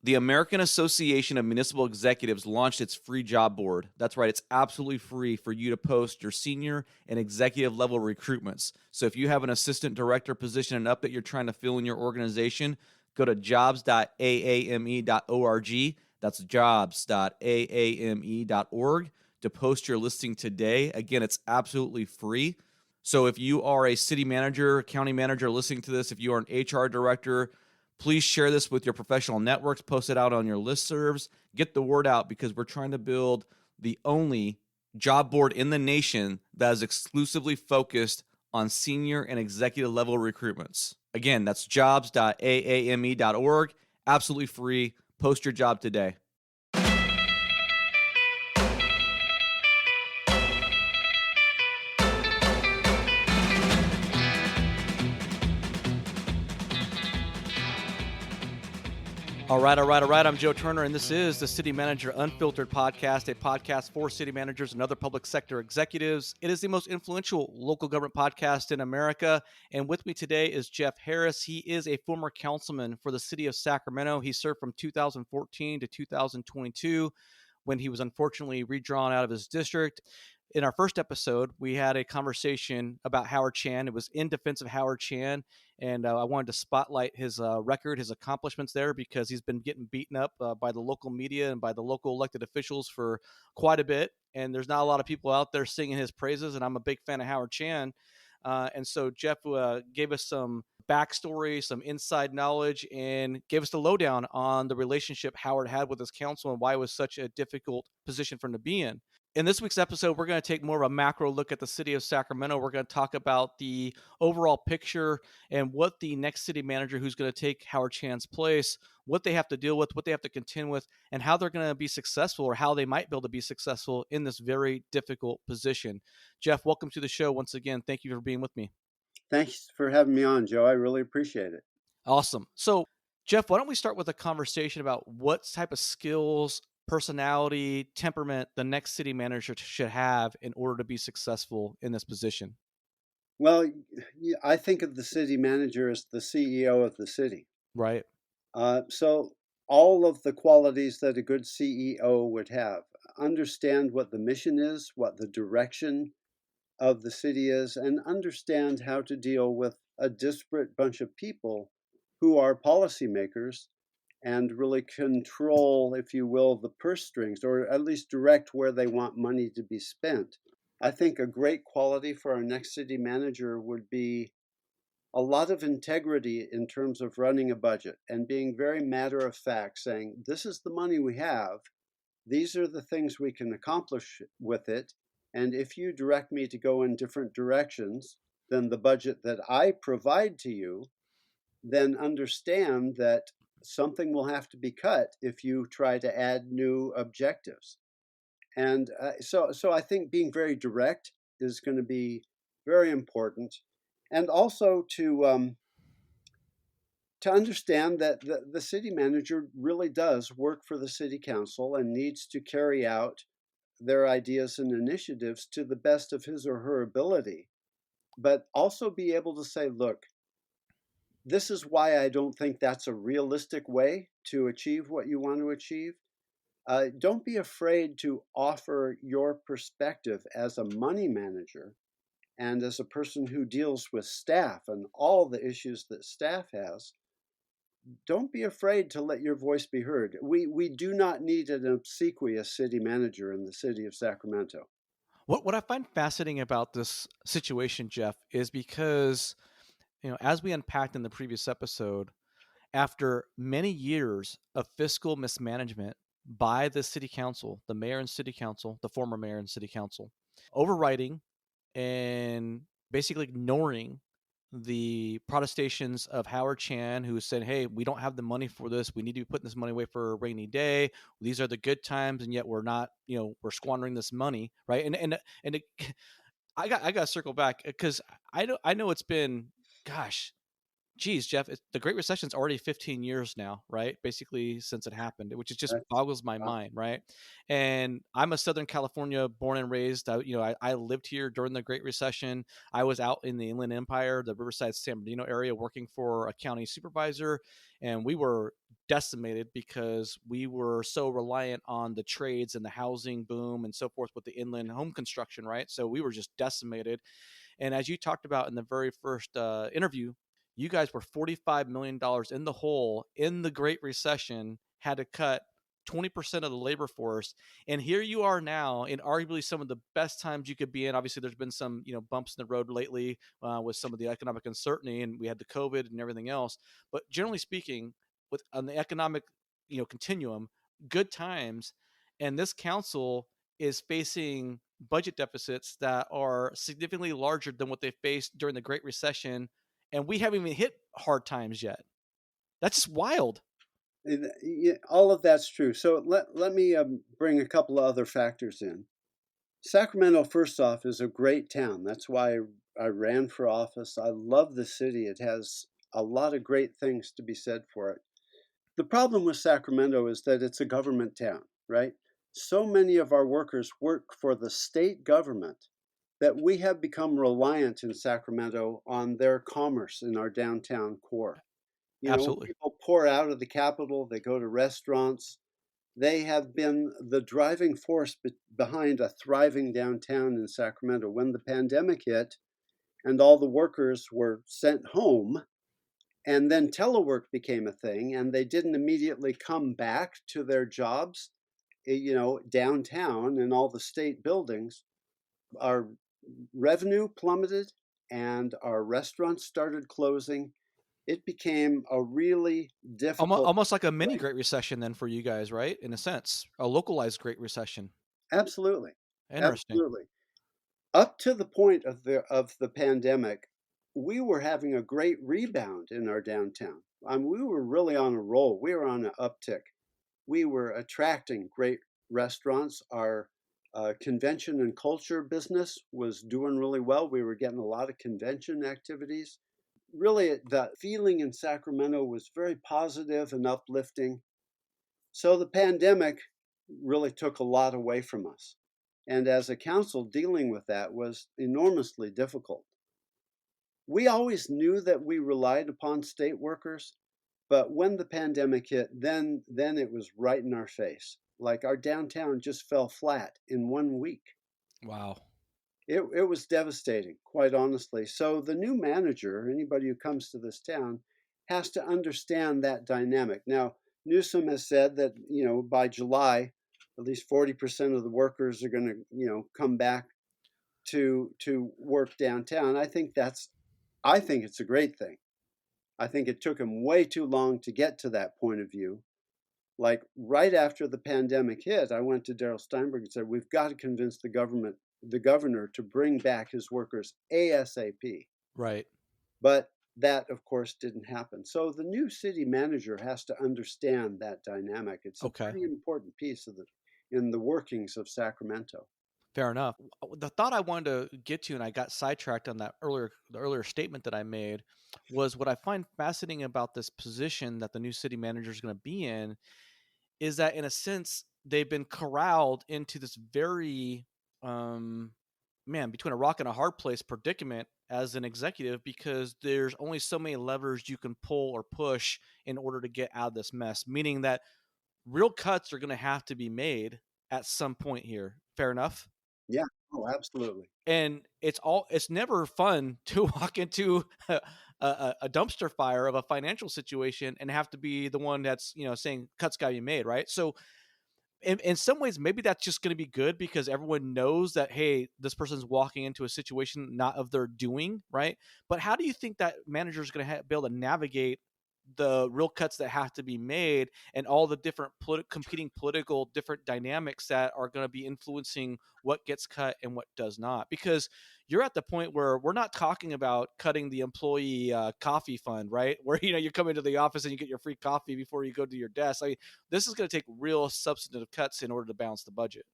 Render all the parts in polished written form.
The American Association of Municipal Executives launched its free job board. That's right, it's absolutely free for you to post your senior and executive level recruitments. So if you have an assistant director position and up that you're trying to fill in your organization, go to jobs.aame.org. That's jobs.aame.org to post your listing today. Again, it's absolutely free. So if you are a city manager, county manager listening to this, if you are an HR director, please share this with your professional networks, post it out on your listservs, get the word out, because we're trying to build the only job board in the nation that is exclusively focused on senior and executive level recruitments. Again, that's jobs.aame.org. Absolutely free. Post your job today. All right. I'm Joe Turner, and this is the City Manager Unfiltered podcast, a podcast for city managers and other public sector executives. It is the most influential local government podcast in America. And with me today is Jeff Harris. He is a former councilman for the city of Sacramento. He served from 2014 to 2022 when he was unfortunately redrawn out of his district. In our first episode, we had a conversation about Howard Chan. It was in defense of Howard Chan. And I wanted to spotlight his record, his accomplishments there, because he's been getting beaten up by the local media and by the local elected officials for quite a bit. And there's not a lot of people out there singing his praises. And I'm a big fan of Howard Chan. And so Jeff gave us some backstory, some inside knowledge, and gave us the lowdown on the relationship Howard had with his council and why it was such a difficult position for him to be in. In this week's episode, we're going to take more of a macro look at the city of Sacramento. We're going to talk about the overall picture and what the next city manager who's going to take Howard Chan's place, what they have to deal with, what they have to contend with, and how they're going to be successful, or how they might be able to be successful in this very difficult position. Jeff, welcome to the show once again. Thank you for being with me. Thanks for having me on, Joe. I really appreciate it. Awesome. So, Jeff, why don't we start with a conversation about what type of skills, personality, temperament the next city manager should have in order to be successful in this position? Well, I think of the city manager as the CEO of the city. Right. So all of the qualities that a good CEO would have: understand what the mission is, what the direction of the city is, and understand how to deal with a disparate bunch of people who are policymakers and really control, if you will, the purse strings, or at least direct where they want money to be spent. I think a great quality for our next city manager would be a lot of integrity in terms of running a budget and being very matter of fact, saying, this is the money we have, these are the things we can accomplish with it, and if you direct me to go in different directions than the budget that I provide to you, then understand that something will have to be cut if you try to add new objectives. And so I think being very direct is going to be very important, and also to understand that the city manager really does work for the city council and needs to carry out their ideas and initiatives to the best of his or her ability, but also be able to say, look, this is why I don't think that's a realistic way to achieve what you want to achieve. Don't be afraid to offer your perspective as a money manager and as a person who deals with staff and all the issues that staff has. Don't be afraid to let your voice be heard. We do not need an obsequious city manager in the city of Sacramento. What I find fascinating about this situation, Jeff, is because, as we unpacked in the previous episode, after many years of fiscal mismanagement by the city council, the mayor and city council, the former mayor and city council, overriding and basically ignoring the protestations of Howard Chan, who said, hey, we don't have the money for this. We need to be putting this money away for a rainy day. These are the good times, and yet we're not, we're squandering this money, right? I got to circle back, because I know it's been, gosh, geez, Jeff, the Great Recession's already 15 years now, right? Basically, since it happened, which is just That's boggles my wow. mind, right? And I'm a Southern California born and raised. I lived here during the Great Recession. I was out in the Inland Empire, the Riverside San Bernardino area, working for a county supervisor, and we were decimated because we were so reliant on the trades and the housing boom and so forth with the inland home construction, right? So we were just decimated. And as you talked about in the very first interview, you guys were $45 million in the hole in the Great Recession, had to cut 20% of the labor force. And here you are now in arguably some of the best times you could be in. Obviously, there's been some, bumps in the road lately with some of the economic uncertainty, and we had the COVID and everything else. But generally speaking, with on the economic, continuum, good times, and this council is facing budget deficits that are significantly larger than what they faced during the Great Recession, and we haven't even hit hard times yet. That's just wild. Yeah, all of that's true. So let me bring a couple of other factors in. Sacramento, first off, is a great town. That's why I ran for office. I love the city. It has a lot of great things to be said for it. The problem with Sacramento is that it's a government town, right? So many of our workers work for the state government that we have become reliant in Sacramento on their commerce in our downtown core. Absolutely. People pour out of the capital, they go to restaurants. They have been the driving force behind a thriving downtown in Sacramento. When the pandemic hit and all the workers were sent home, and then telework became a thing, and they didn't immediately come back to their jobs, downtown and all the state buildings, our revenue plummeted and our restaurants started closing. It became a really Almost, difficult almost like a mini situation. Great Recession, then, for you guys, right? In a sense, a localized Great Recession. Absolutely. Interesting. Absolutely. Up to the point of the pandemic, we were having a great rebound in our downtown. We were really on a roll. We were on an uptick. We were attracting great restaurants. Our convention and culture business was doing really well. We were getting a lot of convention activities. Really, the feeling in Sacramento was very positive and uplifting. So the pandemic really took a lot away from us. And as a council, dealing with that was enormously difficult. We always knew that we relied upon state workers, but when the pandemic hit, then it was right in our face. Like our downtown just fell flat in 1 week. Wow. It was devastating, quite honestly. So the new manager, anybody who comes to this town, has to understand that dynamic. Now, Newsom has said that, by July, at least 40% of the workers are going to, come back to work downtown. I think it's a great thing. I think it took him way too long to get to that point of view. Like right after the pandemic hit, I went to Darrell Steinberg and said, "We've got to convince the governor, to bring back his workers ASAP." Right. But that, of course, didn't happen. So the new city manager has to understand that dynamic. It's a Okay. pretty important piece in the workings of Sacramento. Fair enough. The thought I wanted to get to, and I got sidetracked on the earlier statement that I made, was what I find fascinating about this position that the new city manager is going to be in is that, in a sense, they've been corralled into this very, um, man, between a rock and a hard place predicament as an executive, because there's only so many levers you can pull or push in order to get out of this mess. Meaning that real cuts are going to have to be made at some point here. Fair enough. Yeah. Oh, absolutely. And it's never fun to walk into a dumpster fire of a financial situation and have to be the one that's saying cuts got to be made, right? So in some ways, maybe that's just going to be good because everyone knows that, hey, this person's walking into a situation not of their doing, right? But how do you think that manager is going to be able to navigate the real cuts that have to be made and all the different competing political different dynamics that are going to be influencing what gets cut and what does not? Because you're at the point where we're not talking about cutting the employee coffee fund, right? Where you come into the office and you get your free coffee before you go to your desk. This is going to take real substantive cuts in order to balance the budget.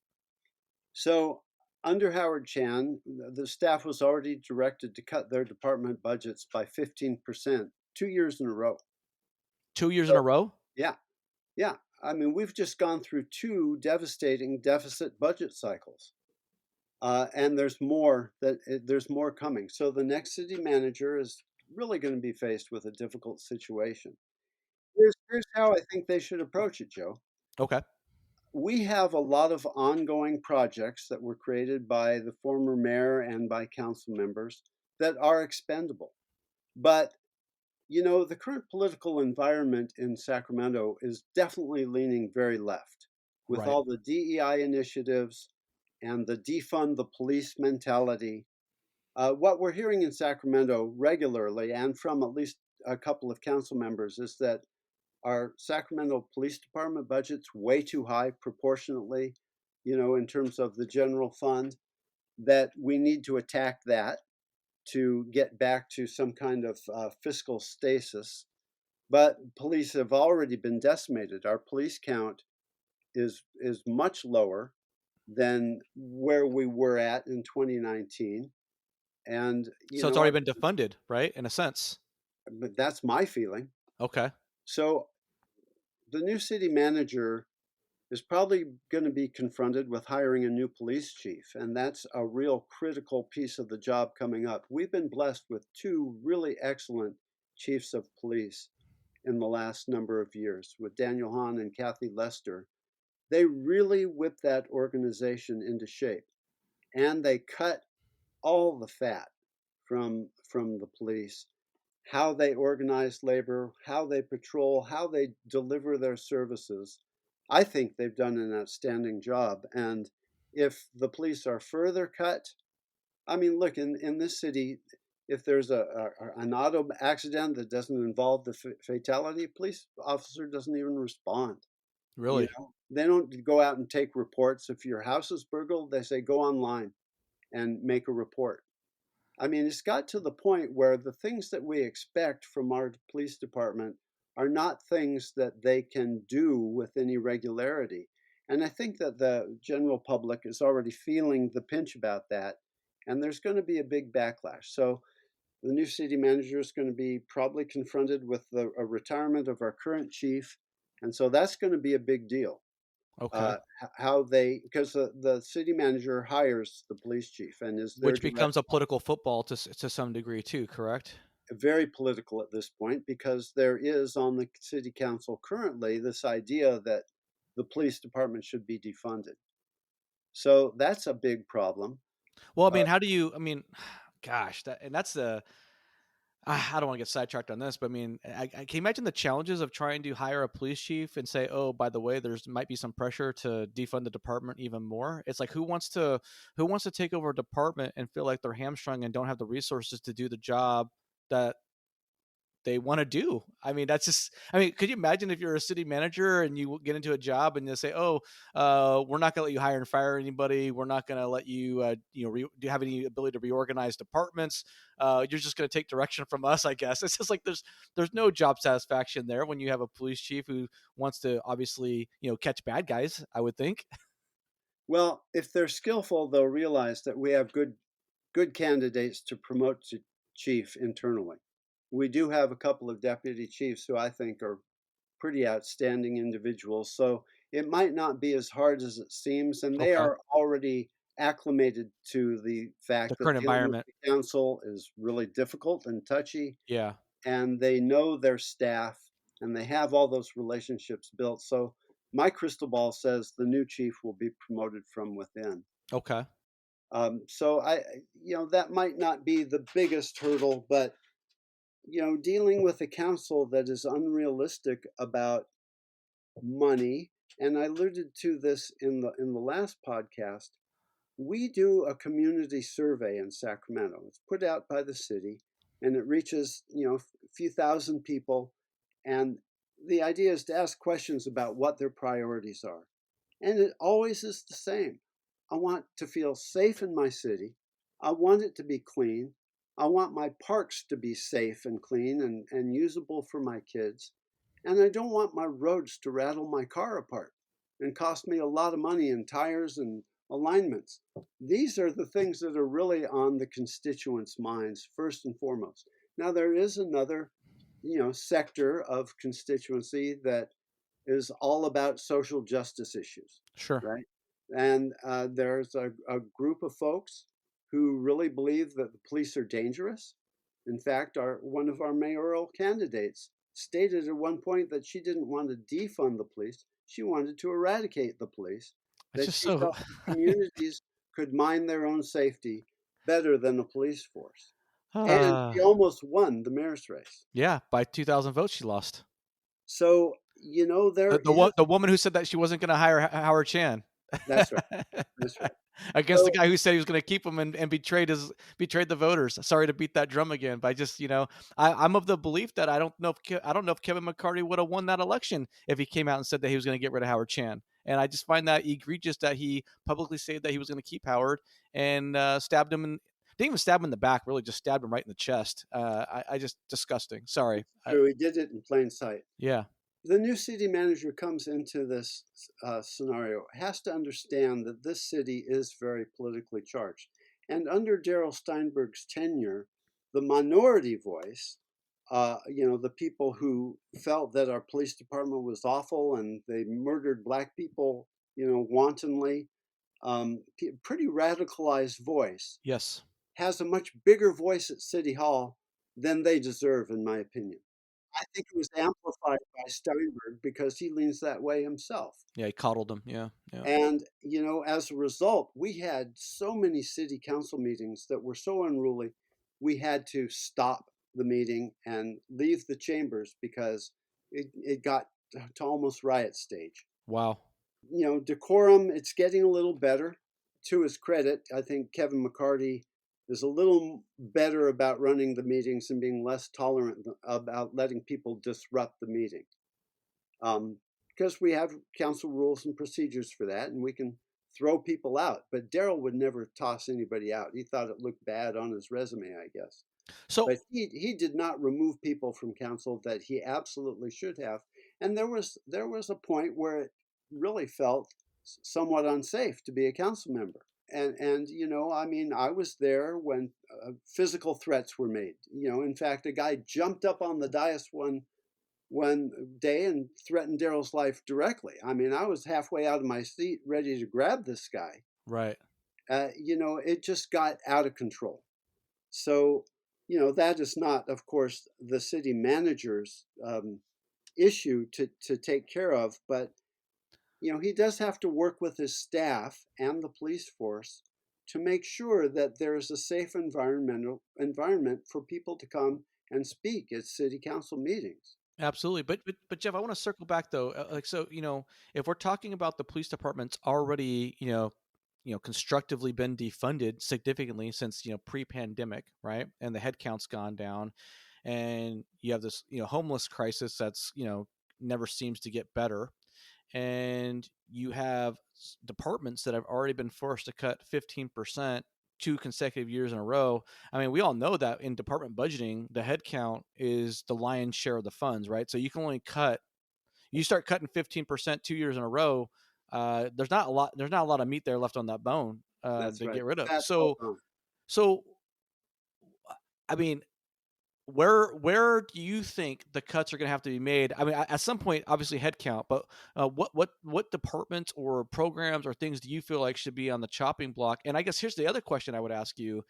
So, under Howard Chan, the staff was already directed to cut their department budgets by 15%. 2 years in a row. 2 years in a So, row? yeah, yeah. I mean, we've just gone through two devastating deficit budget cycles. And there's more coming. So the next city manager is really going to be faced with a difficult situation. Here's how I think they should approach it, Joe. Okay. We have a lot of ongoing projects that were created by the former mayor and by council members that are expendable. But, the current political environment in Sacramento is definitely leaning very left with Right. all the DEI initiatives and the defund the police mentality. What we're hearing in Sacramento regularly and from at least a couple of council members is that our Sacramento Police Department budget's way too high proportionately, in terms of the general fund, that we need to attack that to get back to some kind of fiscal stasis. But police have already been decimated. Our police count is much lower than where we were at in 2019. And So it's already been defunded, right? In a sense. but that's my feeling. Okay. So the new city manager is probably going to be confronted with hiring a new police chief, and that's a real critical piece of the job coming up. We've been blessed with two really excellent chiefs of police in the last number of years with Daniel Hahn and Kathy Lester. They really whipped that organization into shape, and they cut all the fat from the police, how they organize labor, how they patrol, how they deliver their services. I think they've done an outstanding job. And if the police are further cut, I mean, look, in this city, if there's an auto accident that doesn't involve the fatality, a police officer doesn't even respond. Really? They don't go out and take reports. If your house is burgled, they say go online and make a report. I mean, it's got to the point where the things that we expect from our police department are not things that they can do with any regularity. And I think that the general public is already feeling the pinch about that. And there's going to be a big backlash. So the new city manager is going to be probably confronted with a retirement of our current chief. And so that's going to be a big deal. Okay. Because the city manager hires the police chief and is their Which direct, becomes a political football to some degree too, correct? very political at this point, because there is on the city council currently this idea that the police department should be defunded. So that's a big problem. Well, I Uh, mean, how do you? I mean, gosh, that's the. I don't want to get sidetracked on this, but I mean, I can you imagine the challenges of trying to hire a police chief and say, "Oh, by the way, there's might be some pressure to defund the department even more." It's like who wants to take over a department and feel like they're hamstrung and don't have the resources to do the job that they want to do. I mean, that's just, I mean, could you imagine if you're a city manager and you get into a job and they say, oh, we're not going to let you hire and fire anybody. We're not going to let you, do you have any ability to reorganize departments? You're just going to take direction from us, I guess. It's just like, there's no job satisfaction there when you have a police chief who wants to obviously, catch bad guys, I would think. well, if they're skillful, they'll realize that we have good candidates to promote to chief internally. We do have a couple of deputy chiefs who I think are pretty outstanding individuals. So it might not be as hard as it seems. And they Okay. are already acclimated to the The fact that current dealing with environment. the council is really difficult and touchy. Yeah. And they know their staff and they have all those relationships built. So my crystal ball says the new chief will be promoted from within. Okay. So that might not be the biggest hurdle, but dealing with a council that is unrealistic about money, and I alluded to this in the last podcast. We do a community survey in Sacramento. It's put out by the city, and it reaches a few thousand people. And the idea is to ask questions about what their priorities are, and it always is the same. I want to feel safe in my city. I want it to be clean. I want my parks to be safe and clean and usable for my kids. And I don't want my roads to rattle my car apart and cost me a lot of money in tires and alignments. These are the things that are really on the constituents' minds, first and foremost. Now, there is another sector of constituency that is all about social justice issues, Sure. right? And there's a group of folks who really believe that the police are dangerous. In fact, one of our mayoral candidates stated at one point that she didn't want to defund the police. She wanted to eradicate the police, It's that just she so. felt that communities could mind their own safety better than a police force. And uh, she almost won the mayor's race. yeah, by 2,000 votes, she lost. So, The, there the, is, wo- the woman who said that she wasn't going to hire Howard Chan. that's right, that's right. Against the So, guy who said he was going to keep him and betrayed the voters. Sorry to beat that drum again, but I just I'm of the belief that I don't know if Kevin McCarthy would have won that election if he came out and said that he was going to get rid of Howard Chan. And I just find that egregious that he publicly said that he was going to keep Howard and stabbed him and didn't even stab him in the back, really just stabbed him right in the chest. I just disgusting. Sorry. it's true, he did it in plain sight. Yeah. The new city manager comes into this scenario, has to understand that this city is very politically charged. And under Darrell Steinberg's tenure, the minority voice, the people who felt that our police department was awful and they murdered black people, wantonly, pretty radicalized voice, Yes. has a much bigger voice at City Hall than they deserve, in my opinion. I think it was amplified by Steinberg because he leans that way himself. Yeah. He coddled him. Yeah. Yeah. And, as a result, we had so many city council meetings that were so unruly, we had to stop the meeting and leave the chambers because it got to almost riot stage. Wow. Decorum, it's getting a little better. To his credit, I think Kevin McCarthy is a little better about running the meetings and being less tolerant about letting people disrupt the meeting. Because we have council rules and procedures for that, and we can throw people out. But Darrell would never toss anybody out. He thought it looked bad on his resume, I guess. So But he did not remove people from council that he absolutely should have. And there was a point where it really felt somewhat unsafe to be a council member. And I mean, I was there when physical threats were made. In fact, a guy jumped up on the dais one day and threatened Darrell's life directly. I mean, I was halfway out of my seat, ready to grab this guy. right. It just got out of control. So, that is not, of course, the city manager's issue to take care of, but he does have to work with his staff and the police force to make sure that there's a safe environment for people to come and speak at city council meetings. Absolutely, but Jeff, I want to circle back though. Like so, if we're talking about the police department's already, constructively been defunded significantly since pre-pandemic, right? And the headcount's gone down, and you have this homeless crisis that's never seems to get better, and you have departments that have already been forced to cut 15% 2 consecutive years in a row. I mean, we all know that in department budgeting, the headcount is the lion's share of the funds, right? So you can only you start cutting 15% 2 years in a row. There's not a lot. There's not a lot of meat there left on that bone That's to right. get rid of. That's well done. So I mean, where do you think the cuts are going to have to be made? I mean, at some point, obviously headcount, but what departments or programs or things do you feel like should be on the chopping block? And I guess here's the other question I would ask you: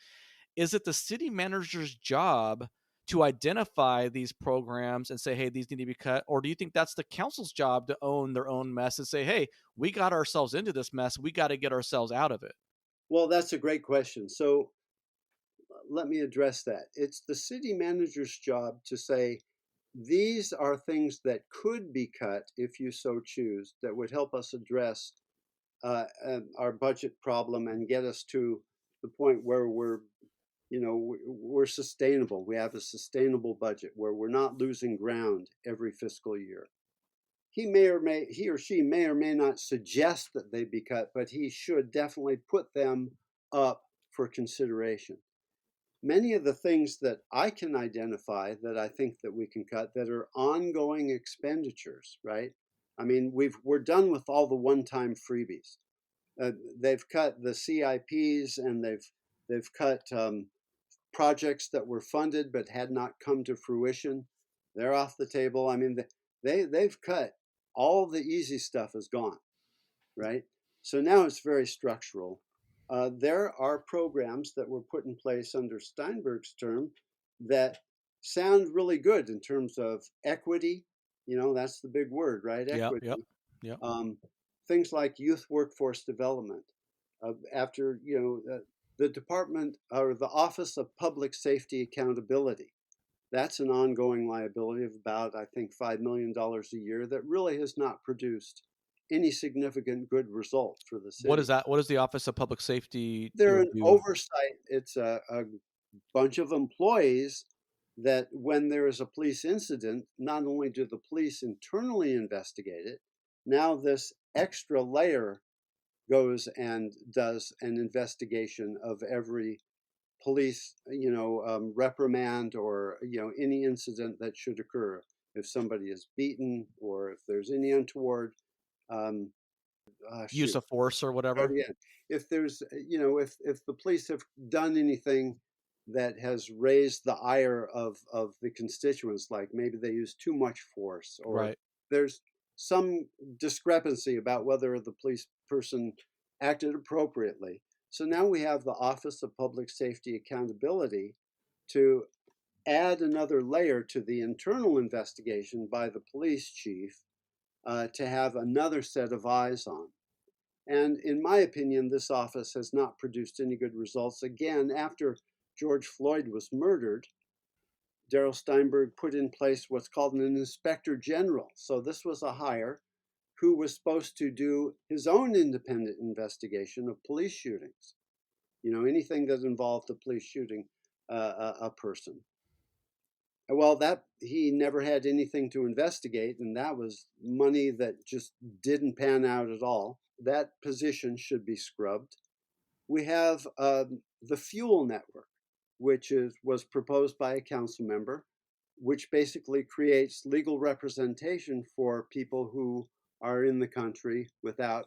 is it the city manager's job to identify these programs and say, hey, these need to be cut? Or do you think that's the council's job to own their own mess and say, hey, we got ourselves into this mess, we got to get ourselves out of it? Well, that's a great question. So let me address that. It's the city manager's job to say, these are things that could be cut if you so choose, that would help us address our budget problem and get us to the point where we're sustainable. We have a sustainable budget where we're not losing ground every fiscal year. He or she may or may not suggest that they be cut, but he should definitely put them up for consideration. Many of the things that I can identify that I think that we can cut that are ongoing expenditures, right? I mean, we're done with all the one-time freebies. They've cut the CIPs and they've cut projects that were funded but had not come to fruition. They're off the table. I mean, they've cut all the easy stuff is gone, right? So now it's very structural. There are programs that were put in place under Steinberg's term that sound really good in terms of equity. That's the big word, right? Yep, yep, Equity. yep. Um, Things like youth workforce development. After, the department or the Office of Public Safety Accountability. That's an ongoing liability of about, I think, $5 million a year that really has not produced any significant good result for the What is city. that? What does the Office of Public Safety They're an do? oversight. It's a bunch of employees that when there is a police incident, not only do the police internally investigate it, now this extra layer goes and does an investigation of every police, reprimand or, any incident that should occur. If somebody is beaten or if there's any untoward, um, Use shoot, of force or start whatever? again. If there's, if the police have done anything that has raised the ire of the constituents, like maybe they use too much force or Right. there's some discrepancy about whether the police person acted appropriately. So now we have the Office of Public Safety Accountability to add another layer to the internal investigation by the police chief to have another set of eyes on. And in my opinion, this office has not produced any good results. Again, after George Floyd was murdered, Darrell Steinberg put in place what's called an inspector general. So this was a hire who was supposed to do his own independent investigation of police shootings. Anything that involved a police shooting a person. Well, that he never had anything to investigate, and that was money that just didn't pan out at all. That position should be scrubbed. We have the fuel network, which was proposed by a council member, which basically creates legal representation for people who are in the country without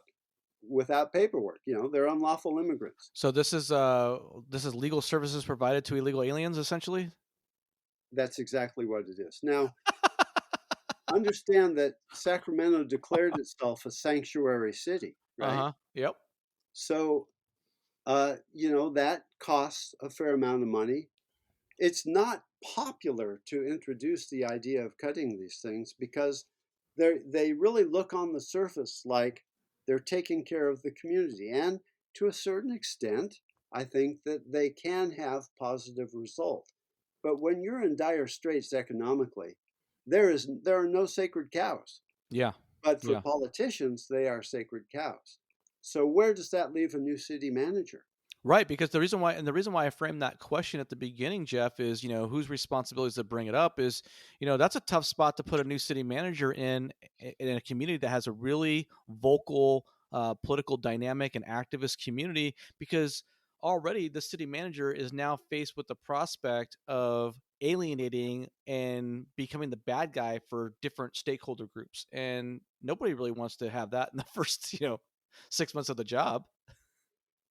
paperwork. They're unlawful immigrants. So this is legal services provided to illegal aliens, essentially. That's exactly what it is. Now, understand that Sacramento declared itself a sanctuary city, Uh right? huh. Yep. So, that costs a fair amount of money. It's not popular to introduce the idea of cutting these things because they really look on the surface like they're taking care of the community. And to a certain extent, I think that they can have positive result. But when you're in dire straits economically, there are no sacred cows. Yeah. But for Yeah. politicians, they are sacred cows. So where does that leave a new city manager? Right, because the reason why I framed that question at the beginning, Jeff, is whose responsibility is to bring it up is that's a tough spot to put a new city manager in a community that has a really vocal political dynamic and activist community because already the city manager is now faced with the prospect of alienating and becoming the bad guy for different stakeholder groups, and nobody really wants to have that in the first 6 months of the job.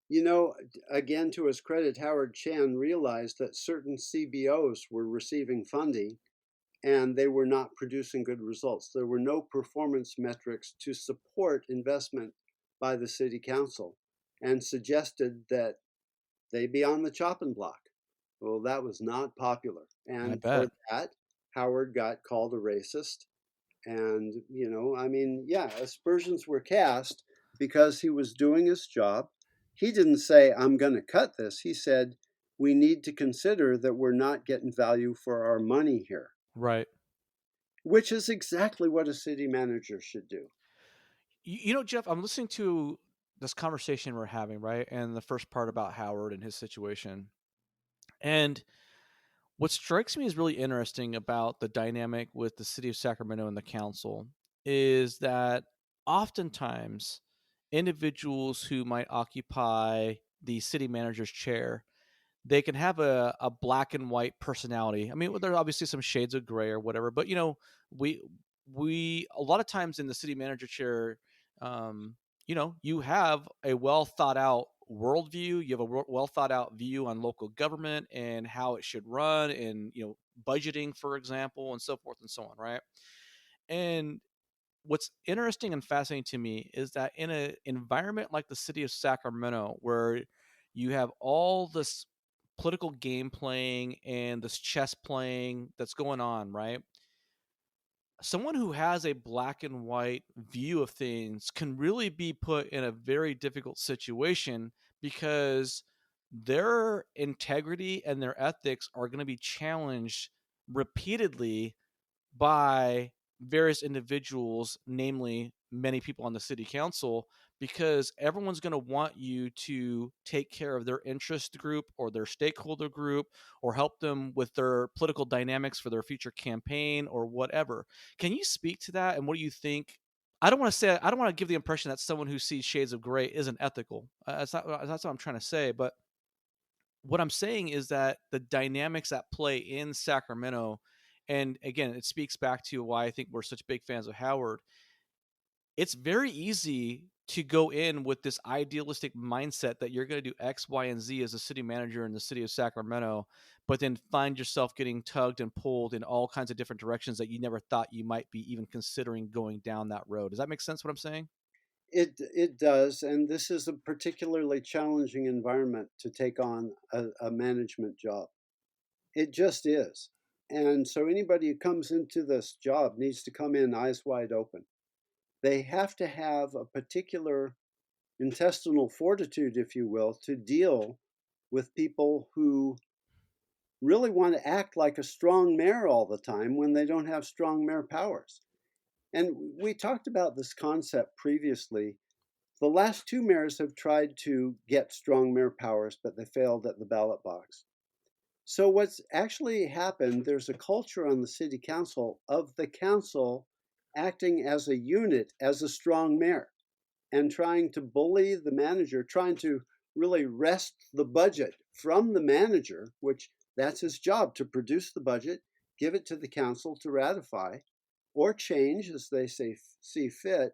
You know, again, to his credit, Howard Chan realized that certain CBOs were receiving funding and they were not producing good results. There were no performance metrics to support investment by the city council and suggested that they be on the chopping block. Well, that was not popular. I And for bet. that, Howard got called a racist. And, I mean, yeah, aspersions were cast because he was doing his job. He didn't say, I'm going to cut this. He said, we need to consider that we're not getting value for our money here, Right. which is exactly what a city manager should do. Jeff, I'm listening to this conversation we're having, right? And the first part about Howard and his situation. And what strikes me as really interesting about the dynamic with the city of Sacramento and the council is that oftentimes individuals who might occupy the city manager's chair, they can have a black and white personality. I mean, there are obviously some shades of gray or whatever, but we we a lot of times in the city manager chair, um, you have a well thought out worldview, you have a well thought out view on local government and how it should run, and budgeting, for example, and so forth and so on, right? And what's interesting and fascinating to me is that in an environment like the city of Sacramento, where you have all this political game playing and this chess playing that's going on, right? Someone who has a black and white view of things can really be put in a very difficult situation because their integrity and their ethics are going to be challenged repeatedly by various individuals, namely many people on the city council, because everyone's going to want you to take care of their interest group or their stakeholder group or help them with their political dynamics for their future campaign or whatever. Can you speak to that? And what do you think? I don't want to give the impression that someone who sees shades of gray isn't ethical. That's what I'm trying to say. But what I'm saying is that the dynamics at play in Sacramento, and again, it speaks back to why I think we're such big fans of Howard. It's very easy to go in with this idealistic mindset that you're going to do X, Y, and Z as a city manager in the city of Sacramento, but then find yourself getting tugged and pulled in all kinds of different directions that you never thought you might be even considering going down that road. Does that make sense what I'm saying? It does, and this is a particularly challenging environment to take on a management job. It just is. And so anybody who comes into this job needs to come in eyes wide open. They have to have a particular intestinal fortitude, if you will, to deal with people who really want to act like a strong mayor all the time when they don't have strong mayor powers. And we talked about this concept previously. The last two mayors have tried to get strong mayor powers, but they failed at the ballot box. So, what's actually happened, there's a culture on the city council of the council acting as a unit, as a strong mayor, and trying to bully the manager, trying to really wrest the budget from the manager, which that's his job to produce the budget, give it to the council to ratify or change as they see fit.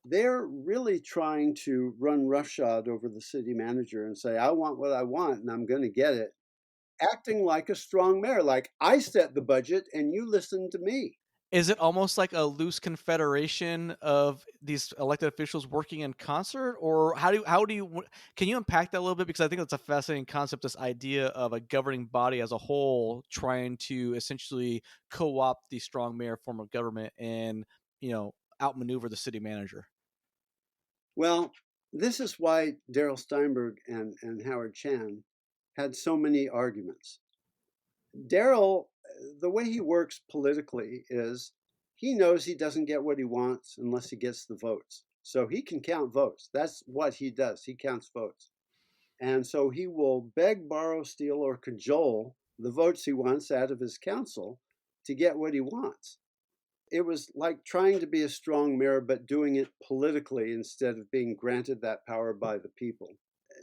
They're really trying to run roughshod over the city manager and say, I want what I want and I'm going to get it, acting like a strong mayor, like I set the budget and you listen to me. Is it almost like a loose confederation of these elected officials working in concert, or can you unpack that a little bit? Because I think that's a fascinating concept. This idea of a governing body as a whole trying to essentially co-opt the strong mayor form of government and outmaneuver the city manager. Well, this is why Darrell Steinberg and Howard Chan had so many arguments. Darrell, the way he works politically is he knows he doesn't get what he wants unless he gets the votes. So he can count votes. That's what he does. He counts votes. And so he will beg, borrow, steal, or cajole the votes he wants out of his council to get what he wants. It was like trying to be a strong mayor, but doing it politically instead of being granted that power by the people.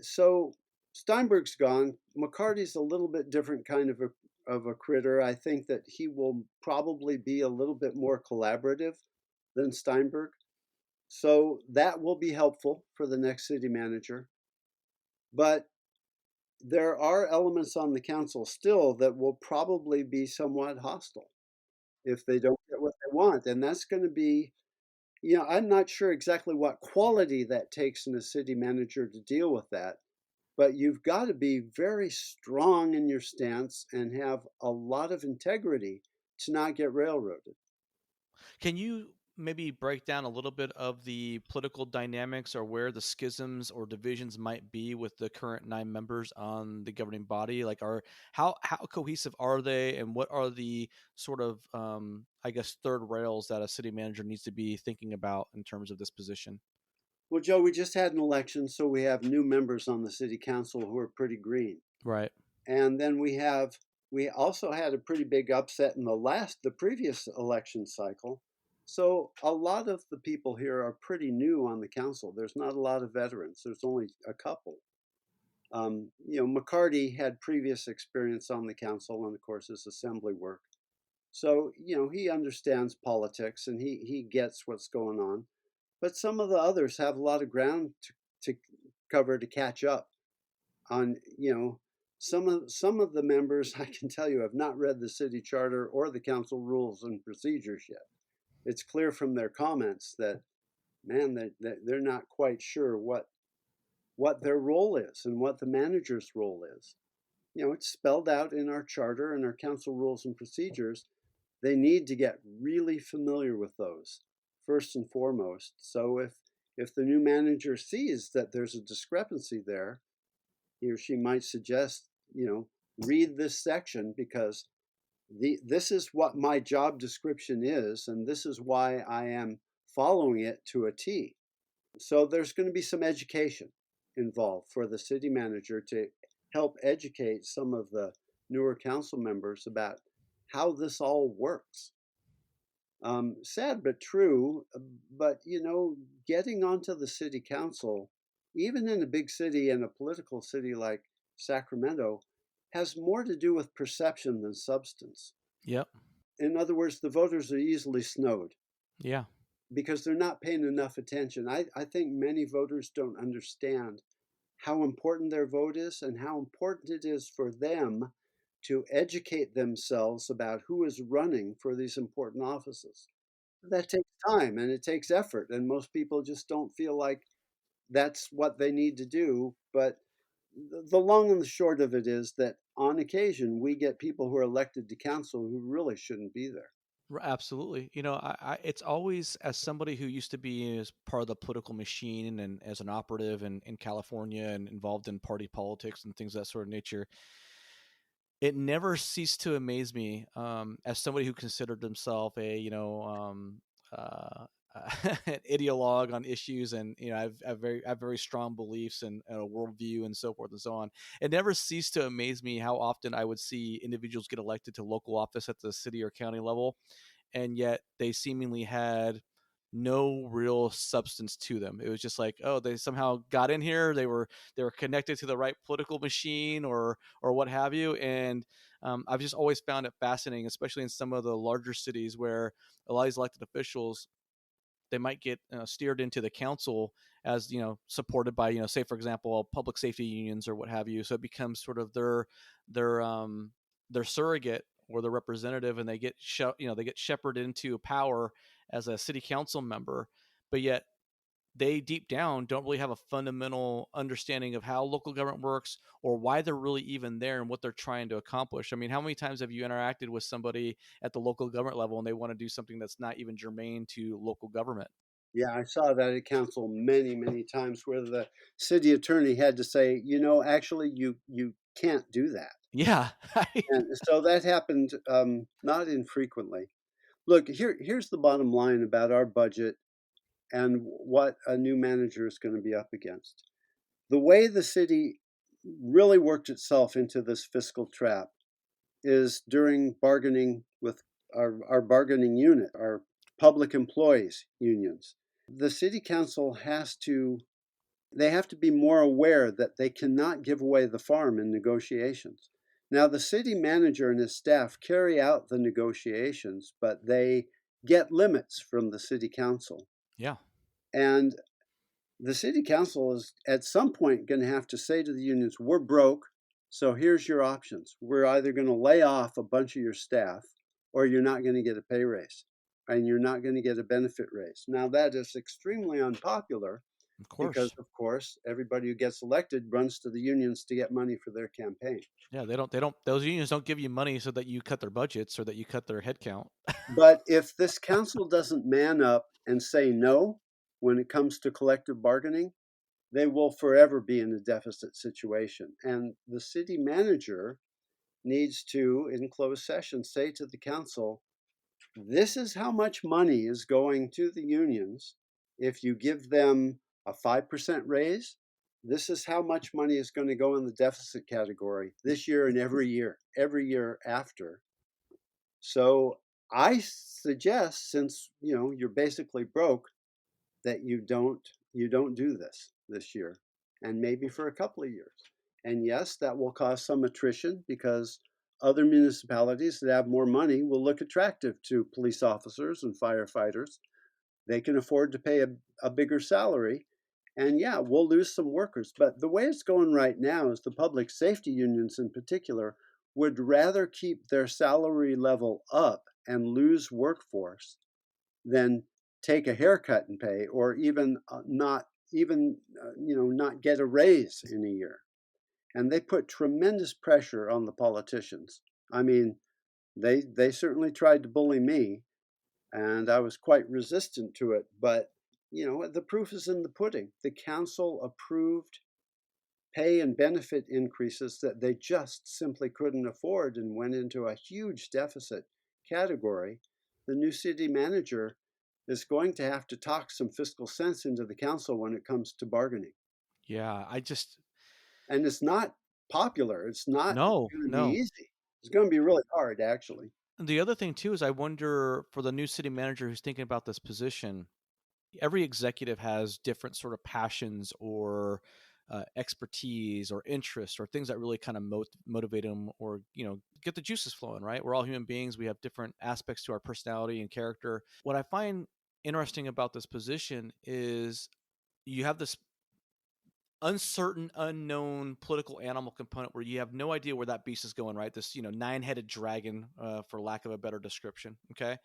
So Steinberg's gone. McCarty's a little bit different kind of a critter. I think that he will probably be a little bit more collaborative than Steinberg. So that will be helpful for the next city manager. But there are elements on the council still that will probably be somewhat hostile if they don't get what they want. And that's going to be, I'm not sure exactly what quality that takes in a city manager to deal with that. But you've got to be very strong in your stance and have a lot of integrity to not get railroaded. Can you maybe break down a little bit of the political dynamics or where the schisms or divisions might be with the current 9 members on the governing body? Like, how cohesive are they, and what are the sort of I guess third rails that a city manager needs to be thinking about in terms of this position? Well, Joe, we just had an election, so we have new members on the city council who are pretty green. Right. And then we also had a pretty big upset in the previous election cycle. So a lot of the people here are pretty new on the council. There's not a lot of veterans. There's only a couple. McCarty had previous experience on the council and, of course, his assembly work. So, he understands politics and he gets what's going on. But some of the others have a lot of ground to cover to catch up on, some of the members, I can tell you, have not read the city charter or the council rules and procedures yet. It's clear from their comments that, man, that they're not quite sure what their role is and what the manager's role is. It's spelled out in our charter and our council rules and procedures. They need to get really familiar with those first and foremost. So if the new manager sees that there's a discrepancy there, he or she might suggest, read this section, because this is what my job description is, and this is why I am following it to a T. So there's going to be some education involved for the city manager to help educate some of the newer council members about how this all works. Sad but true, but getting onto the city council, even in a big city and a political city like Sacramento, has more to do with perception than substance. Yep. In other words, the voters are easily snowed. Yeah. Because they're not paying enough attention. I think many voters don't understand how important their vote is and how important it is for them to educate themselves about who is running for these important offices. That takes time and it takes effort, and most people just don't feel like that's what they need to do. But the long and the short of it is that on occasion we get people who are elected to council who really shouldn't be there. Absolutely. It's always, as somebody who used to be as part of the political machine and as an operative in California and involved in party politics and things of that sort of nature, it never ceased to amaze me, as somebody who considered himself an ideologue on issues, and I have very strong beliefs and a worldview and so forth and so on. It never ceased to amaze me how often I would see individuals get elected to local office at the city or county level, and yet they seemingly had no real substance to them. It was just like, oh, they somehow got in here. They were connected to the right political machine or what have you. And I've just always found it fascinating, especially in some of the larger cities where a lot of these elected officials, they might get steered into the council as supported by say for example public safety unions or what have you. So it becomes sort of their surrogate or their representative, and they get they get shepherded into power as a city council member, but yet they deep down don't really have a fundamental understanding of how local government works or why they're really even there and what they're trying to accomplish. I mean, how many times have you interacted with somebody at the local government level and they want to do something that's not even germane to local government? Yeah, I saw that at council many, many times where the city attorney had to say, actually, you can't do that. Yeah. And so that happened not infrequently. Look, here's the bottom line about our budget and what a new manager is going to be up against. The way the city really worked itself into this fiscal trap is during bargaining with our bargaining unit, our public employees unions. The city council they have to be more aware that they cannot give away the farm in negotiations. Now, the city manager and his staff carry out the negotiations, but they get limits from the city council. Yeah. And the city council is at some point going to have to say to the unions, we're broke, so here's your options. We're either going to lay off a bunch of your staff, or you're not going to get a pay raise, and you're not going to get a benefit raise. Now, that is extremely unpopular Of course. because, of course, everybody who gets elected runs to the unions to get money for their campaign. Yeah, those unions don't give you money so that you cut their budgets or that you cut their headcount. But if this council doesn't man up and say no when it comes to collective bargaining, they will forever be in a deficit situation. And the city manager needs to, in closed session, say to the council, this is how much money is going to the unions if you give them a 5% raise. This is how much money is going to go in the deficit category this year and every year after. So I suggest, since you're basically broke, that you don't do this year, and maybe for a couple of years. And yes, that will cause some attrition because other municipalities that have more money will look attractive to police officers and firefighters. They can afford to pay a bigger salary, And yeah, we'll lose some workers. But the way it's going right now is the public safety unions in particular would rather keep their salary level up and lose workforce than take a haircut in pay, or even not even not get a raise in a year. And they put tremendous pressure on the politicians. I mean, they certainly tried to bully me, and I was quite resistant to it. But the proof is in the pudding. The council approved pay and benefit increases that they just simply couldn't afford and went into a huge deficit category. The new city manager is going to have to talk some fiscal sense into the council when it comes to bargaining. Yeah, I just And it's not popular. It's not no, going to be no. easy. It's going to be really hard, actually. The other thing too is I wonder for the new city manager who's thinking about this position, every executive has different sort of passions or expertise or interests or things that really kind of motivate them or get the juices flowing, right? We're all human beings. We have different aspects to our personality and character. What I find interesting about this position is you have this uncertain, unknown political animal component where you have no idea where that beast is going, right? This, nine-headed dragon, for lack of a better description. Okay.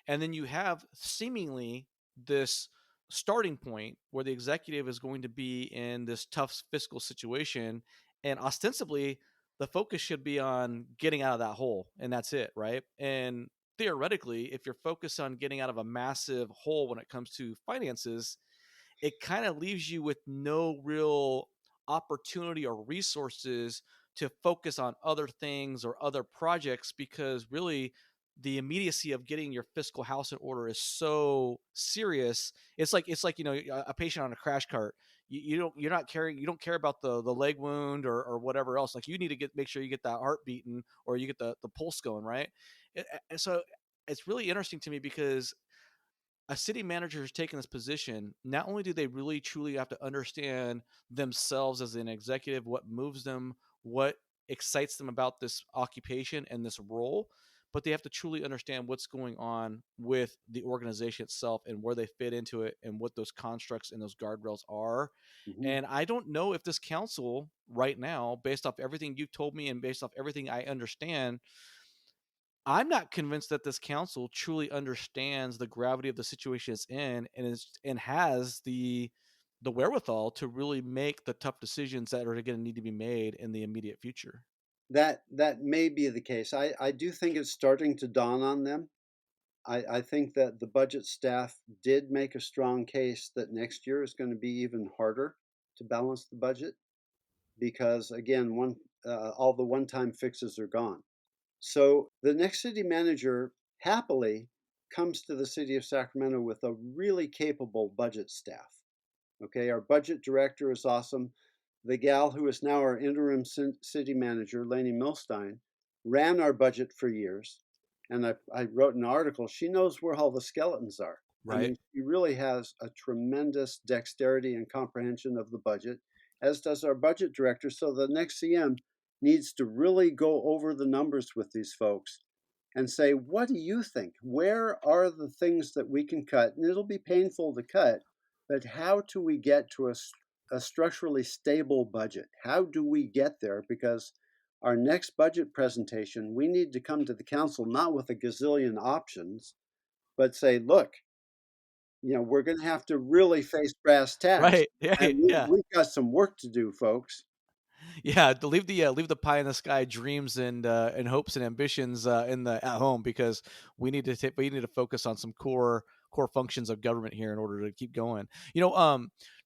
And then you have seemingly this starting point where the executive is going to be in this tough fiscal situation. And ostensibly, the focus should be on getting out of that hole. And that's it. Right. And theoretically, if you're focused on getting out of a massive hole when it comes to finances, it kind of leaves you with no real opportunity or resources to focus on other things or other projects because really the immediacy of getting your fiscal house in order is so serious. It's like a patient on a crash cart. You don't care about the leg wound or whatever else. Like you need to make sure you get that heart beating or you get the pulse going, right? And so it's really interesting to me because a city manager who's taken this position, not only do they really truly have to understand themselves as an executive, what moves them, what excites them about this occupation and this role, but they have to truly understand what's going on with the organization itself and where they fit into it and what those constructs and those guardrails are. Hmm. And I don't know if this council right now, based off everything you've told me and based off everything I understand, I'm not convinced that this council truly understands the gravity of the situation it's in and has the wherewithal to really make the tough decisions that are going to need to be made in the immediate future. That may be the case. I do think it's starting to dawn on them. I think that the budget staff did make a strong case that next year is going to be even harder to balance the budget because, again, all the one-time fixes are gone. So the next city manager happily comes to the city of Sacramento with a really capable budget staff. Okay, our budget director is awesome. The gal who is now our interim city manager, Lainey Milstein, ran our budget for years. And I wrote an article. She knows where all the skeletons are. I Right. mean, she really has a tremendous dexterity and comprehension of the budget, as does our budget director. So the next CM needs to really go over the numbers with these folks and say, what do you think? Where are the things that we can cut? And it'll be painful to cut, but how do we get to a structurally stable budget? How do we get there? Because our next budget presentation, we need to come to the council not with a gazillion options, but say, look, we're going to have to really face brass tacks. Right. Yeah. And Yeah. we've got some work to do, folks. Yeah, to leave the pie in the sky dreams and hopes and ambitions in the at home because we need to focus on some core functions of government here in order to keep going.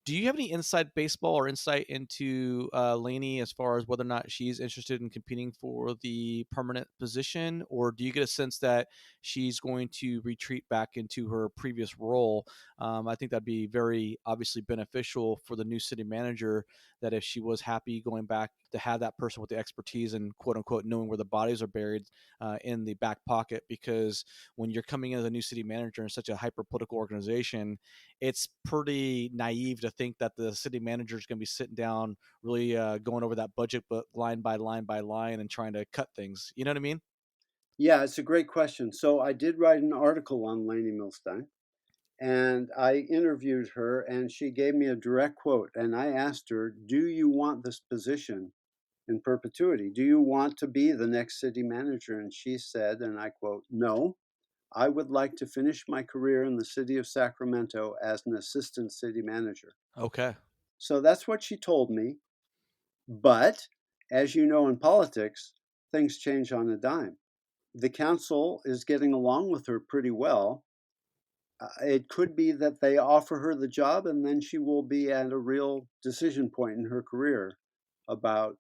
Do you have any inside baseball or insight into Lainey as far as whether or not she's interested in competing for the permanent position, or do you get a sense that she's going to retreat back into her previous role? I think that'd be very obviously beneficial for the new city manager that if she was happy going back to have that person with the expertise and quote unquote knowing where the bodies are buried in the back pocket, because when you're coming in as a new city manager in such a hyper political organization, it's pretty naive to think that the city manager is going to be sitting down really going over that budget book line by line by line and trying to cut things. You know what I mean? Yeah, it's a great question. So I did write an article on Lainey Milstein. And I interviewed her, and she gave me a direct quote. And I asked her, "Do you want this position in perpetuity? Do you want to be the next city manager?" And she said, and I quote, "No, I would like to finish my career in the city of Sacramento as an assistant city manager." Okay. So that's what she told me. But as you know, in politics, things change on a dime. The council is getting along with her pretty well. It could be that they offer her the job, and then she will be at a real decision point in her career about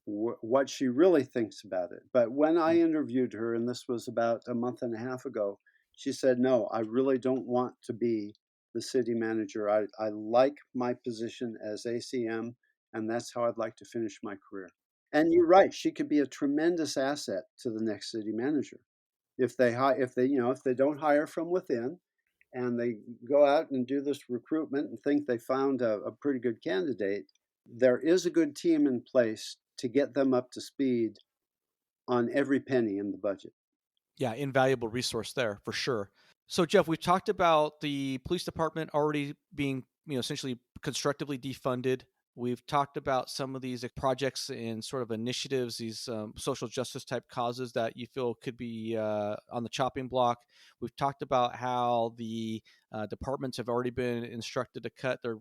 what she really thinks about it. But when I interviewed her, and this was about a month and a half ago, she said, "No, I really don't want to be the city manager. I like my position as ACM, and that's how I'd like to finish my career." And you're right, she could be a tremendous asset to the next city manager. If they don't hire from within, and they go out and do this recruitment and think they found a pretty good candidate, there is a good team in place to get them up to speed on every penny in the budget. Yeah, invaluable resource there for sure. So, Jeff, we've talked about the police department already being, essentially constructively defunded. We've talked about some of these projects and sort of initiatives, these social justice type causes that you feel could be on the chopping block. We've talked about how the departments have already been instructed to cut their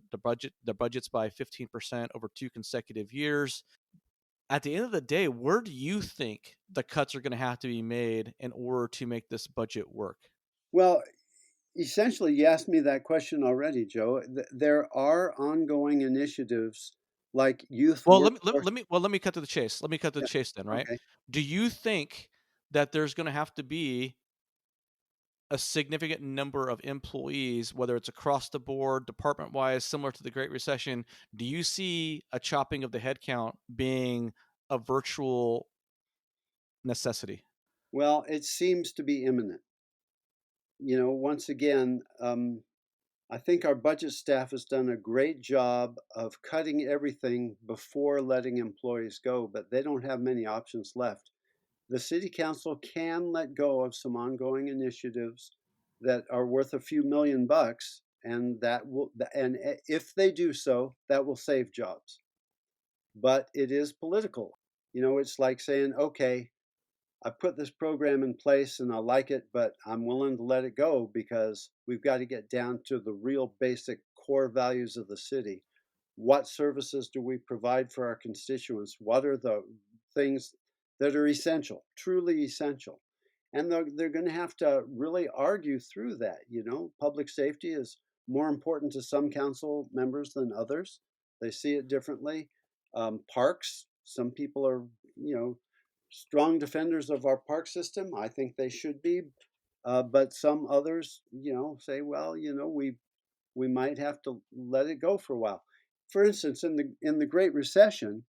budgets by 15% over 2 consecutive years. At the end of the day, where do you think the cuts are going to have to be made in order to make this budget work? Well, essentially, you asked me that question already, Joe. There are ongoing initiatives like youth Well, workforce. let me cut to the chase. Let me cut to the Yeah, chase then, right? okay. Do you think that there's going to have to be a significant number of employees, whether it's across the board, department wise, similar to the Great Recession? Do you see a chopping of the headcount being a virtual necessity? Well, it seems to be imminent. Once again, I think our budget staff has done a great job of cutting everything before letting employees go, but they don't have many options left. The city council can let go of some ongoing initiatives that are worth a few $1 million, and if they do so, that will save jobs. But it is political. It's like saying, "Okay, I put this program in place and I like it, but I'm willing to let it go because we've got to get down to the real basic core values of the city. What services do we provide for our constituents? What are the things that are essential, truly essential?" And they're going to have to really argue through that. Public safety is more important to some council members than others. They see it differently. Parks, some people are, you know, strong defenders of our park system. I think they should be. But some others, say, well, we might have to let it go for a while. For instance, in the Great Recession,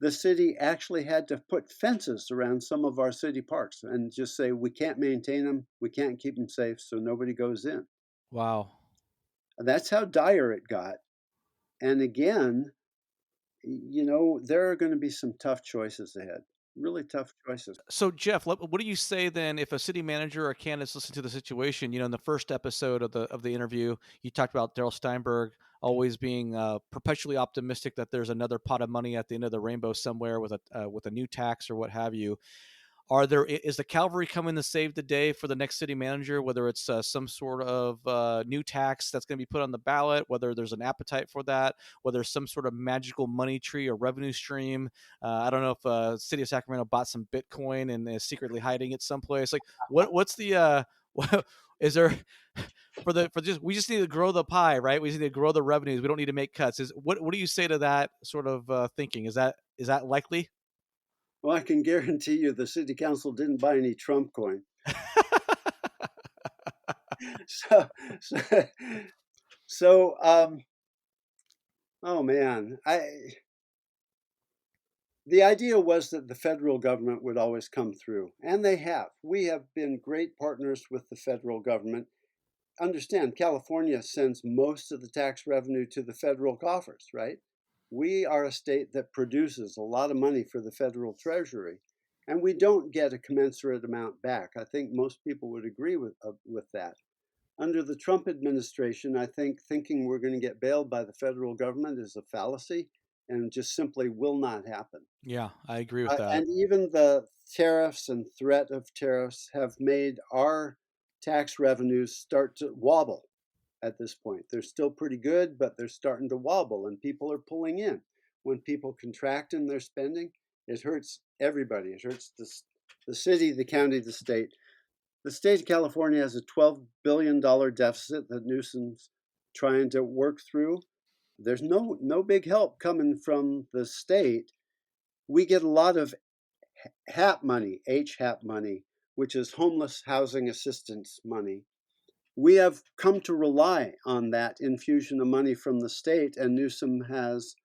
the city actually had to put fences around some of our city parks and just say, we can't maintain them, we can't keep them safe, so nobody goes in. Wow. And that's how dire it got. And again, there are going to be some tough choices ahead, really tough choices. So, Jeff, what do you say then if a city manager or candidates listen to the situation? In the first episode of the interview, you talked about Daryl Steinberg always being perpetually optimistic that there's another pot of money at the end of the rainbow somewhere with a new tax or what have you. Is the cavalry coming to save the day for the next city manager? Whether it's some sort of new tax that's going to be put on the ballot, whether there's an appetite for that, whether there's some sort of magical money tree or revenue stream. I don't know if city of Sacramento bought some Bitcoin and is secretly hiding it someplace. Like, what's the is there we just need to grow the pie, right? We just need to grow the revenues. We don't need to make cuts. What do you say to that sort of thinking? Is that likely? Well, I can guarantee you the city council didn't buy any Trump coin. So, so, so oh man, the idea was that the federal government would always come through, and they have. We have been great partners with the federal government. Understand, California sends most of the tax revenue to the federal coffers, right? We are a state that produces a lot of money for the federal treasury, and we don't get a commensurate amount back. I think most people would agree with that. Under the Trump administration, I think thinking we're going to get bailed by the federal government is a fallacy and just simply will not happen. Yeah, I agree with that. And even the tariffs and threat of tariffs have made our tax revenues start to wobble at this point. They're still pretty good, but they're starting to wobble and people are pulling in. When people contract in their spending, it hurts everybody. It hurts the city, the county, the state. The state of California has a $12 billion deficit that Newsom's trying to work through. There's no big help coming from the state. We get a lot of HAP money, HAP money, which is homeless housing assistance money. We have come to rely on that infusion of money from the state, and Newsom has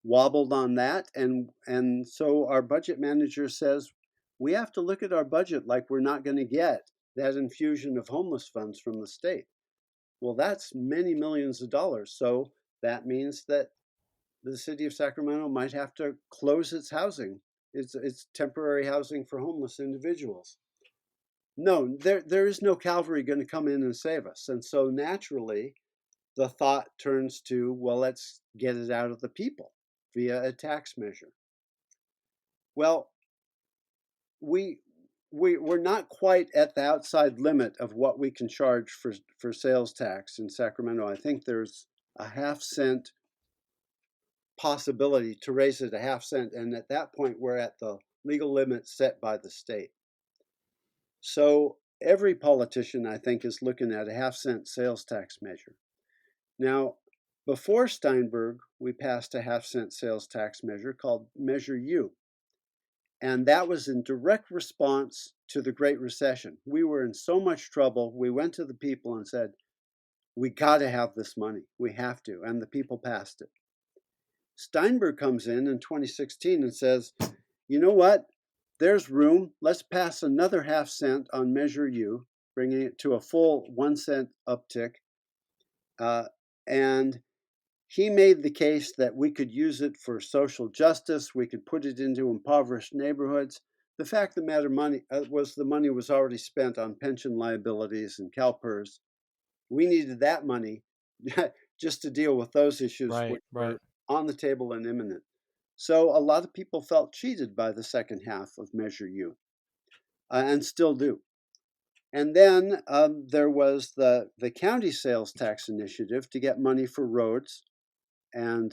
wobbled on that. And so our budget manager says we have to look at our budget like we're not going to get that infusion of homeless funds from the state. Well, that's many millions of dollars. So that means that the city of Sacramento might have to close its housing. It's temporary housing for homeless individuals. No, there is no cavalry going to come in and save us. And so naturally, the thought turns to, well, let's get it out of the people via a tax measure. Well, we're not quite at the outside limit of what we can charge for sales tax in Sacramento. I think there's a half-cent possibility to raise it a half-cent, and at that point, we're at the legal limit set by the state. So every politician, I think, is looking at a half-cent sales tax measure. Now, before Steinberg, we passed a half-cent sales tax measure called Measure U. And that was in direct response to the Great Recession. We were in so much trouble. We went to the people and said, we got to have this money. We have to. And the people passed it. Steinberg comes in 2016 and says, you know what? There's room. Let's pass another half-cent on Measure U, bringing it to a full 1 cent uptick. And he made the case that we could use it for social justice. We could put it into impoverished neighborhoods. The fact of the matter was the money was already spent on pension liabilities and CalPERS. We needed that money just to deal with those issues which were on the table and imminent. So a lot of people felt cheated by the second half of Measure U, and still do. And then there was the county sales tax initiative to get money for roads and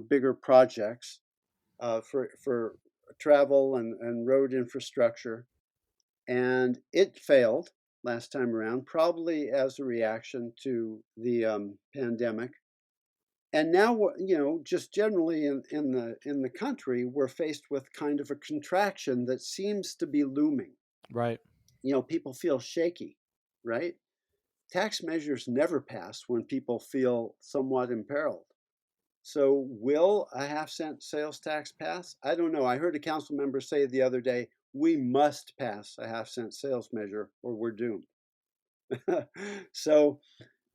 bigger projects for travel and road infrastructure. And it failed last time around, probably as a reaction to the pandemic. And now, just generally in the country, we're faced with kind of a contraction that seems to be looming. Right. People feel shaky, right? Tax measures never pass when people feel somewhat imperiled. So will a half-cent sales tax pass? I don't know. I heard a council member say the other day, we must pass a half-cent sales measure or we're doomed. So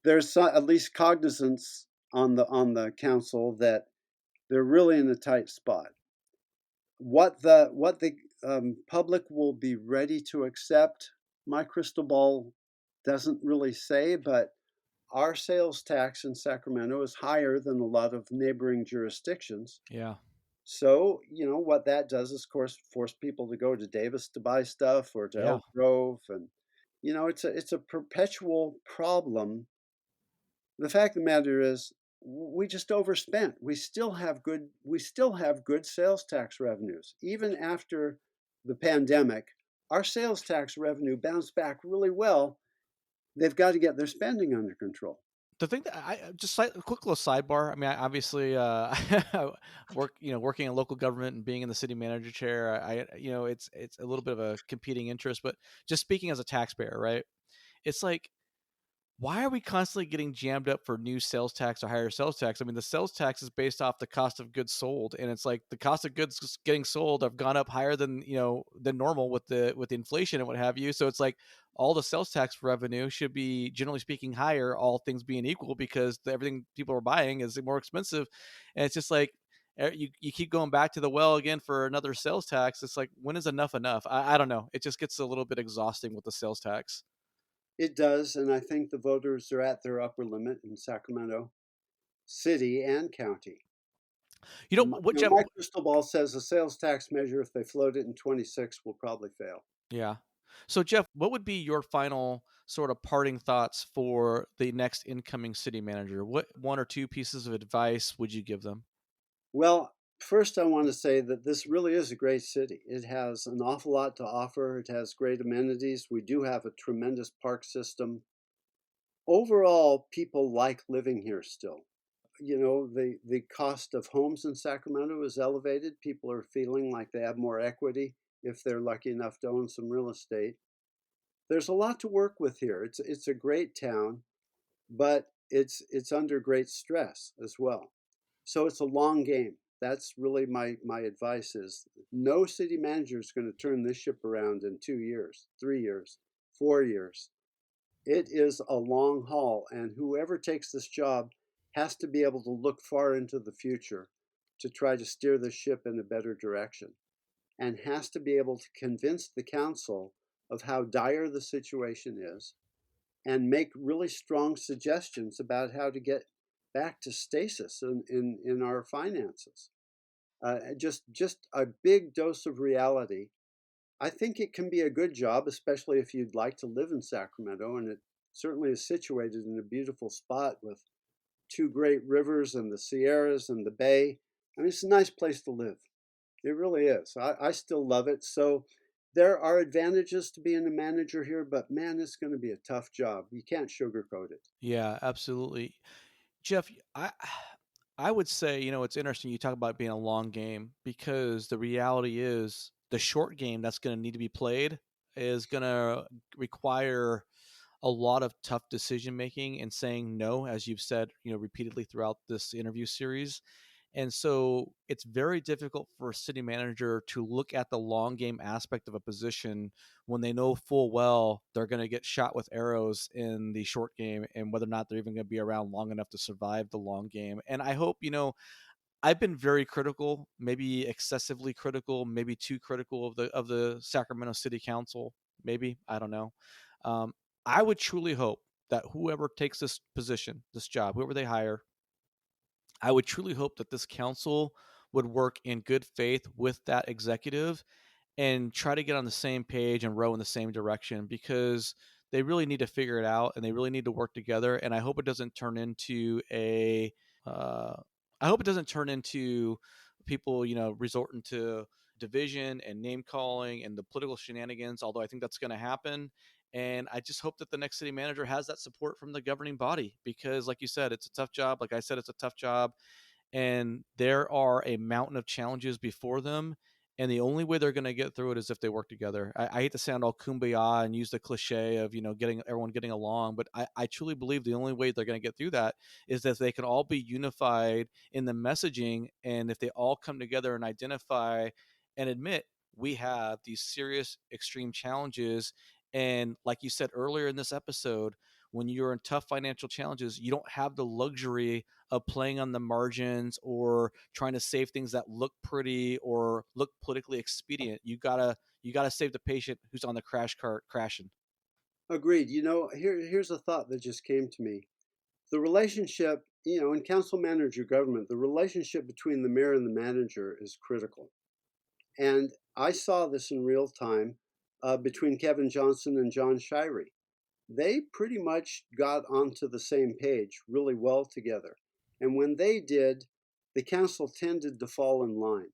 there's at least cognizance on the council that they're really in a tight spot. What the public will be ready to accept, my crystal ball doesn't really say, but our sales tax in Sacramento is higher than a lot of neighboring jurisdictions. Yeah. So, what that does is, of course, force people to go to Davis to buy stuff or to Elk Grove. And, it's a perpetual problem. The fact of the matter is, we just overspent. We still have good sales tax revenues. Even after the pandemic, our sales tax revenue bounced back really well. They've got to get their spending under control. The thing that I just a quick little sidebar. I mean, I obviously working in local government and being in the city manager chair, it's a little bit of a competing interest, but just speaking as a taxpayer, right? It's like, why are we constantly getting jammed up for new sales tax or higher sales tax? I mean, the sales tax is based off the cost of goods sold, and it's like the cost of goods getting sold have gone up higher than normal with the inflation and what have you. So it's like all the sales tax revenue should be, generally speaking, higher, all things being equal, because everything people are buying is more expensive. And it's just like you keep going back to the well again for another sales tax. It's like, when is enough enough? I don't know. It just gets a little bit exhausting with the sales tax. It does, and I think the voters are at their upper limit in Sacramento City and county. You know what, Jeff? My crystal ball says a sales tax measure, if they float it in 26, will probably fail. Yeah. So, Jeff, what would be your final sort of parting thoughts for the next incoming city manager? What one or two pieces of advice would you give them? Well, first, I want to say that this really is a great city. It has an awful lot to offer. It has great amenities. We do have a tremendous park system. Overall, people like living here still. The cost of homes in Sacramento is elevated. People are feeling like they have more equity if they're lucky enough to own some real estate. There's a lot to work with here. It's a great town, but it's under great stress as well. So it's a long game. That's really my advice is no city manager is going to turn this ship around in 2 years, 3 years, 4 years. It is a long haul, and whoever takes this job has to be able to look far into the future to try to steer the ship in a better direction, and has to be able to convince the council of how dire the situation is and make really strong suggestions about how to get back to stasis in our finances. Just a big dose of reality. I think it can be a good job, especially if you'd like to live in Sacramento, and it certainly is situated in a beautiful spot with two great rivers and the Sierras and the Bay. I mean, it's a nice place to live. It really is. I still love it. So there are advantages to being a manager here, but man, it's going to be a tough job. You can't sugarcoat it. Yeah, absolutely. Jeff, I would say, it's interesting you talk about being a long game because the reality is the short game that's going to need to be played is going to require a lot of tough decision making and saying no, as you've said, repeatedly throughout this interview series. And so it's very difficult for a city manager to look at the long game aspect of a position when they know full well they're going to get shot with arrows in the short game and whether or not they're even going to be around long enough to survive the long game. And I hope, I've been very critical, maybe excessively critical, maybe too critical of the Sacramento City Council. Maybe, I don't know. Um, I would truly hope that whoever takes this position, this job, whoever they hire, I would truly hope that this council would work in good faith with that executive and try to get on the same page and row in the same direction because they really need to figure it out and they really need to work together. And I hope it doesn't turn into uh, I hope it doesn't turn into people, resorting to division and name calling and the political shenanigans, although I think that's going to happen. And I just hope that the next city manager has that support from the governing body because, like you said, it's a tough job. Like I said, it's a tough job and there are a mountain of challenges before them. And the only way they're going to get through it is if they work together. I hate to sound all kumbaya and use the cliche of, getting everyone getting along, but I truly believe the only way they're going to get through that is that they can all be unified in the messaging. And if they all come together and identify and admit we have these serious extreme challenges. And like you said earlier in this episode, when you're in tough financial challenges, you don't have the luxury of playing on the margins or trying to save things that look pretty or look politically expedient. You gotta save the patient who's on the crash cart crashing. Agreed. Here's a thought that just came to me. The relationship, in council manager government, the relationship between the mayor and the manager is critical. And I saw this in real time between Kevin Johnson and John Shirey. They pretty much got onto the same page really well together. And when they did, the council tended to fall in line.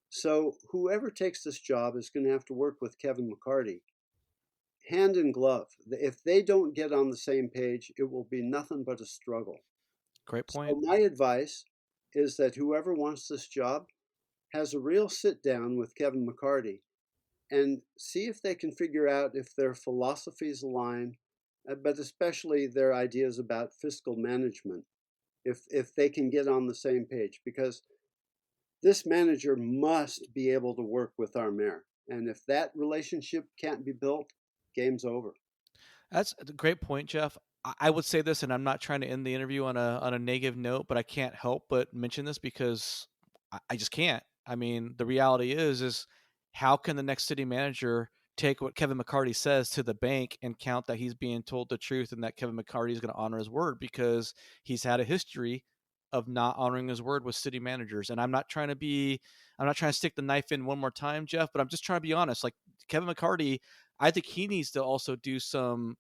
So whoever takes this job is going to have to work with Kevin McCarty hand in glove. If they don't get on the same page, it will be nothing but a struggle. Great So point. my advice is that whoever wants this job has a real sit down with Kevin McCarty and see if they can figure out if their philosophies align, but especially their ideas about fiscal management, if they can get on the same page, because this manager must be able to work with our mayor. And if that relationship can't be built, game's over. That's a great point, Jeff. I would say this, and I'm not trying to end the interview on a negative note, but I can't help but mention this because I just can't. I mean, the reality is how can the next city manager take what Kevin McCarty says to the bank and count that he's being told the truth and that Kevin McCarty is going to honor his word, because he's had a history of not honoring his word with city managers. And I'm not trying to stick the knife in one more time, Jeff, but I'm just trying to be honest. Like Kevin McCarty, I think he needs to also do some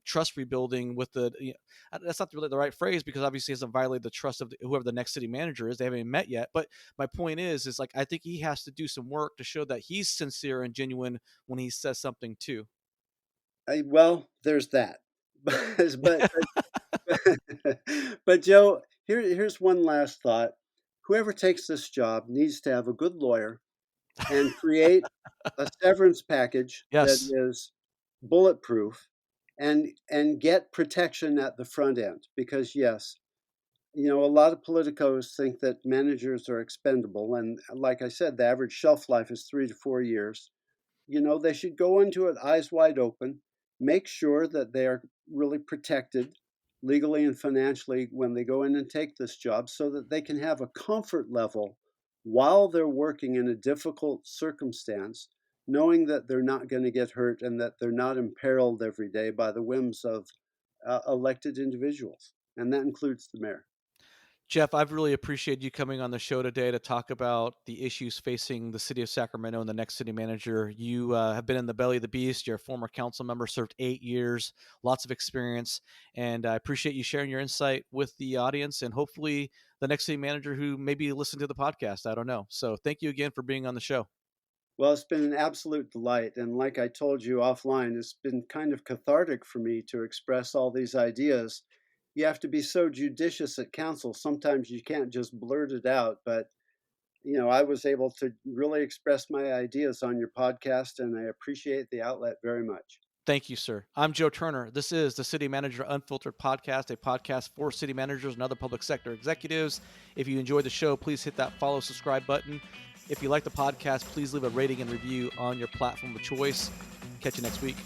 trust rebuilding with that's not really the right phrase, because obviously he hasn't violated the trust of whoever the next city manager is. They haven't even met yet. But my point is like, I think he has to do some work to show that he's sincere and genuine when he says something too. Well, there's that. But Joe, here's one last thought. Whoever takes this job needs to have a good lawyer and create a severance package that Yes. is bulletproof and get protection at the front end. Because yes, a lot of politicos think that managers are expendable, and like I said, the average shelf life is 3 to 4 years. They should go into it eyes wide open, make sure that they are really protected legally and financially when they go in and take this job, so that they can have a comfort level while they're working in a difficult circumstance, knowing that they're not going to get hurt and that they're not imperiled every day by the whims of elected individuals. And that includes the mayor. Jeff, I've really appreciated you coming on the show today to talk about the issues facing the city of Sacramento and the next city manager. You have been in the belly of the beast. You're a former council member, served 8 years, lots of experience, and I appreciate you sharing your insight with the audience and hopefully the next city manager who maybe listened to the podcast. I don't know. So thank you again for being on the show. Well, it's been an absolute delight. And like I told you offline, it's been kind of cathartic for me to express all these ideas. You have to be so judicious at council. Sometimes you can't just blurt it out. But, I was able to really express my ideas on your podcast, and I appreciate the outlet very much. Thank you, sir. I'm Joe Turner. This is the City Manager Unfiltered podcast, a podcast for city managers and other public sector executives. If you enjoyed the show, please hit that follow, subscribe button. If you like the podcast, please leave a rating and review on your platform of choice. Catch you next week.